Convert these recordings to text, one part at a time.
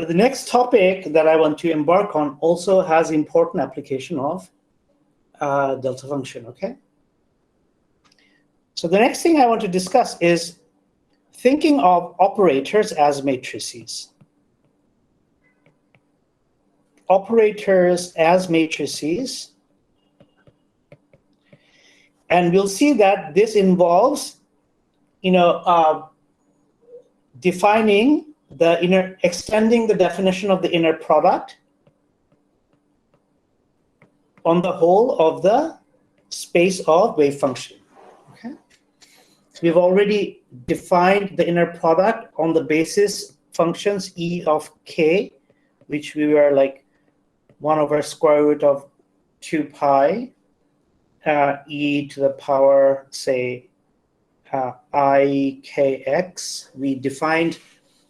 But the next topic that I want to embark on also has important application of delta function, okay? So the next thing I want to discuss is thinking of operators as matrices. Operators as matrices. And we'll see that this involves, defining the extending the definition of the inner product on the whole of the space of wave function. Okay, so we've already defined the inner product on the basis functions E of k, which we were like 1 over square root of 2 pi e to the power, say, ikx. We defined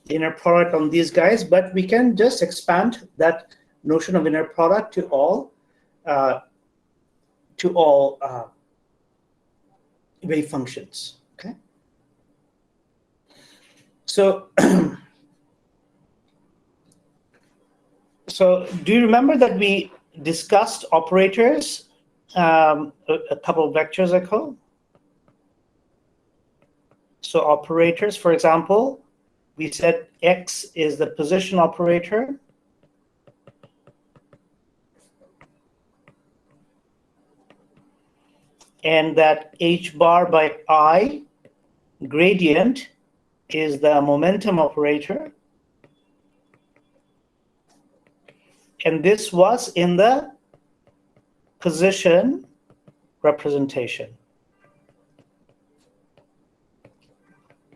the inner product on these guys, but we can just expand that notion of inner product to all wave functions. Okay. So, so do you remember that we discussed operators a couple of lectures ago? So operators, for example, we said X is the position operator. And that H bar by I gradient is the momentum operator. And this was in the position representation.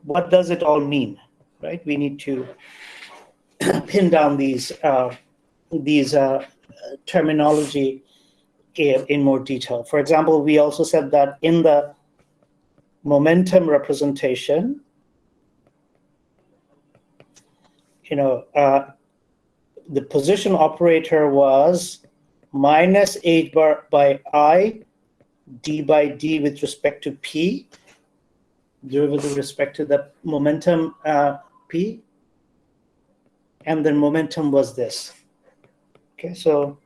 What does it all mean, right? We need to pin down these terminology in more detail. For example, we also said that in the momentum representation, the position operator was minus H bar by I d by d with respect to P, derivative with respect to the momentum P, and then momentum was this. Okay, so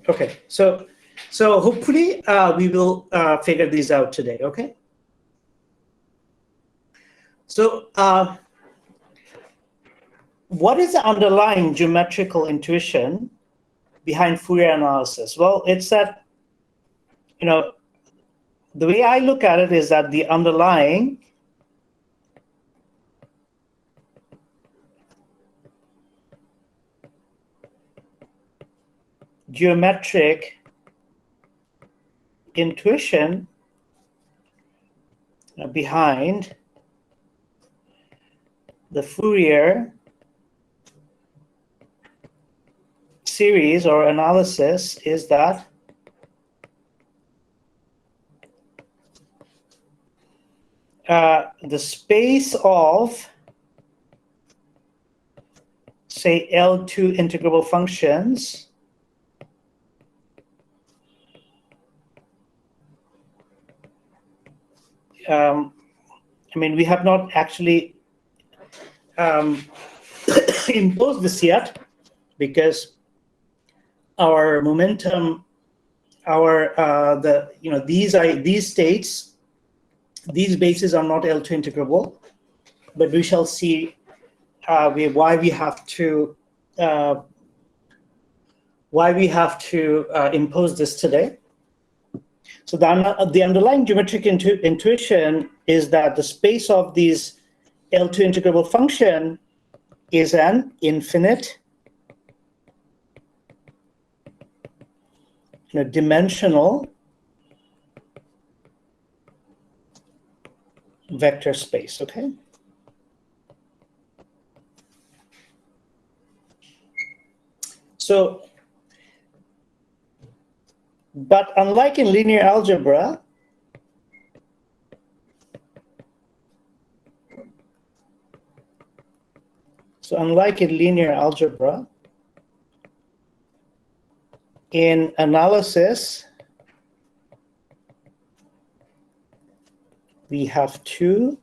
okay, so hopefully we will figure these out today. Okay. So what is the underlying geometrical intuition behind Fourier analysis? Well, it's that, the way I look at it is that the underlying geometric intuition behind the Fourier series or analysis is that the space of, say, L2 integrable functions we have not actually imposed this yet, because our momentum, these states, these bases are not L2 integrable, but we shall see why we have to impose this today. So the underlying geometric intuition is that the space of these L2 integrable function is an infinite dimensional vector space, okay? So, but unlike in linear algebra, in analysis, we have to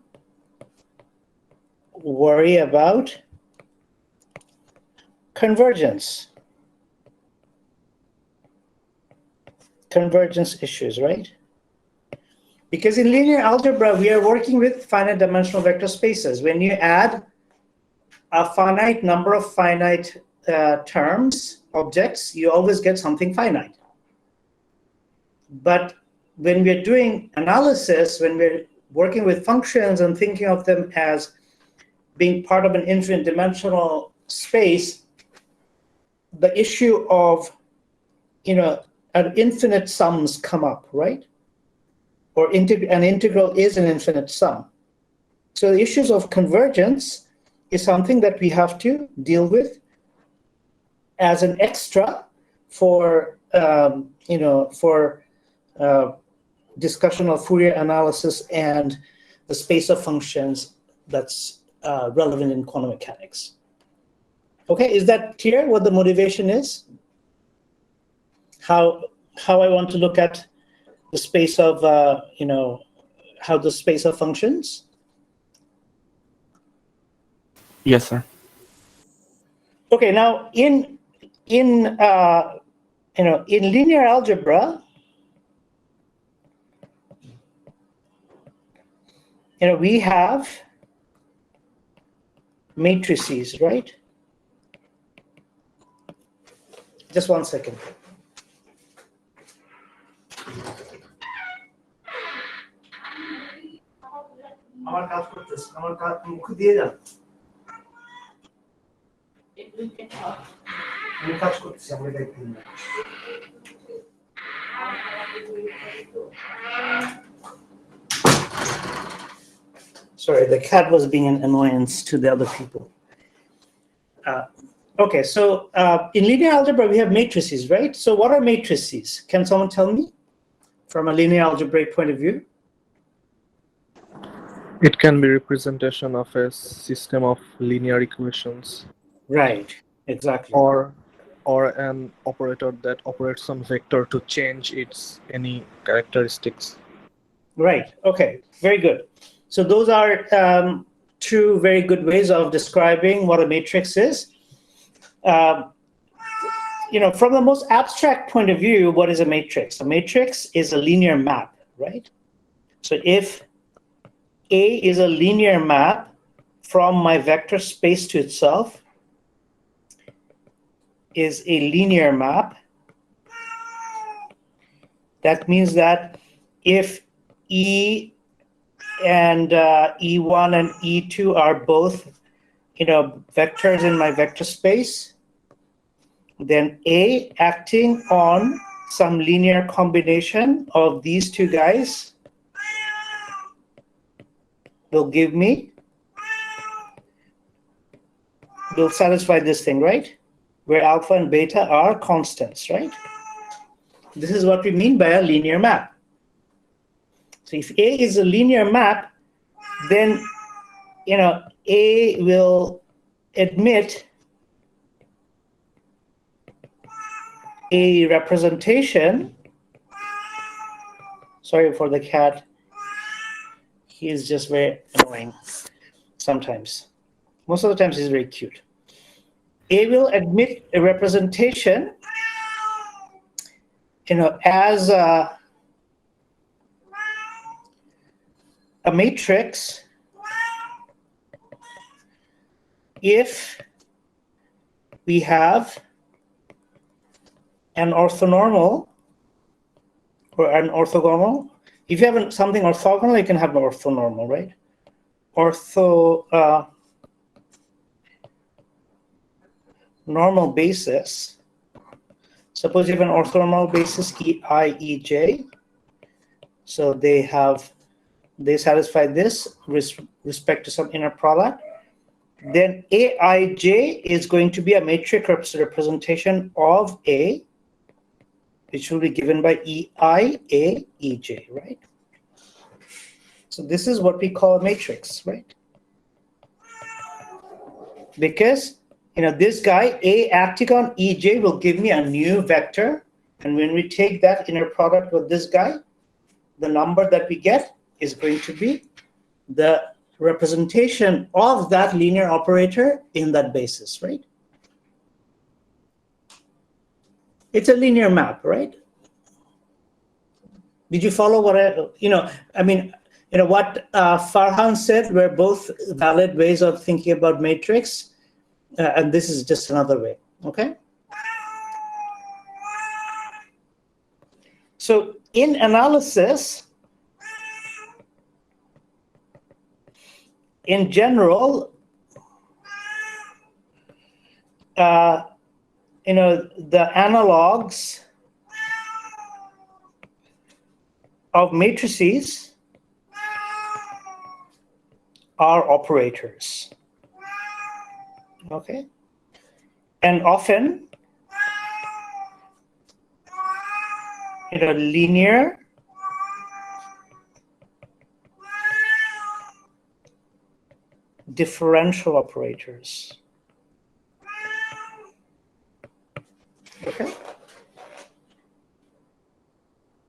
worry about convergence issues, right? Because in linear algebra, we are working with finite dimensional vector spaces. When you add a finite number of finite terms, objects, you always get something finite. But when we're doing analysis, when we're working with functions and thinking of them as being part of an infinite dimensional space, the issue of, an infinite sums come up, right? Or an integral is an infinite sum. So the issues of convergence is something that we have to deal with as an extra for, discussion of Fourier analysis and the space of functions that's relevant in quantum mechanics. Okay, is that clear what the motivation is? How I want to look at the space of, how the space of functions? Yes, sir. Okay, now in linear algebra, we have matrices, right? Just 1 second. Sorry, the cat was being an annoyance to the other people. Okay, so in linear algebra, we have matrices, right? So what are matrices? Can someone tell me from a linear algebraic point of view? It can be representation of a system of linear equations. Right, exactly. Or an operator that operates on vector to change its any characteristics. Right, okay, very good. So those are two very good ways of describing what a matrix is. From the most abstract point of view, what is a matrix? A matrix is a linear map, right? So if A is a linear map from my vector space to itself, is a linear map, that means that if E and E1 and E2 are both, vectors in my vector space, then A acting on some linear combination of these two guys will satisfy this thing, right? Where alpha and beta are constants, right? This is what we mean by a linear map. So if A is a linear map, then, A will admit a representation. Sorry for the cat. He is just very annoying sometimes. Most of the times he's very cute. A will admit a representation, as a matrix if we have an orthonormal or an orthogonal. If you have something orthogonal, you can have an orthonormal, right? Normal basis. Suppose you have an orthonormal basis EI, EJ. So they satisfy this with respect to some inner product. Then Aij is going to be a matrix representation of A, which will be given by EI, A, EJ, right? So this is what we call a matrix, right? Because this guy, A acting on EJ, will give me a new vector. And when we take that inner product with this guy, the number that we get is going to be the representation of that linear operator in that basis, right? It's a linear map, right? Did you follow what what Farhan said were both valid ways of thinking about matrix, and this is just another way, okay? So in analysis, in general, the analogs of matrices are operators, okay? And often, linear differential operators, okay?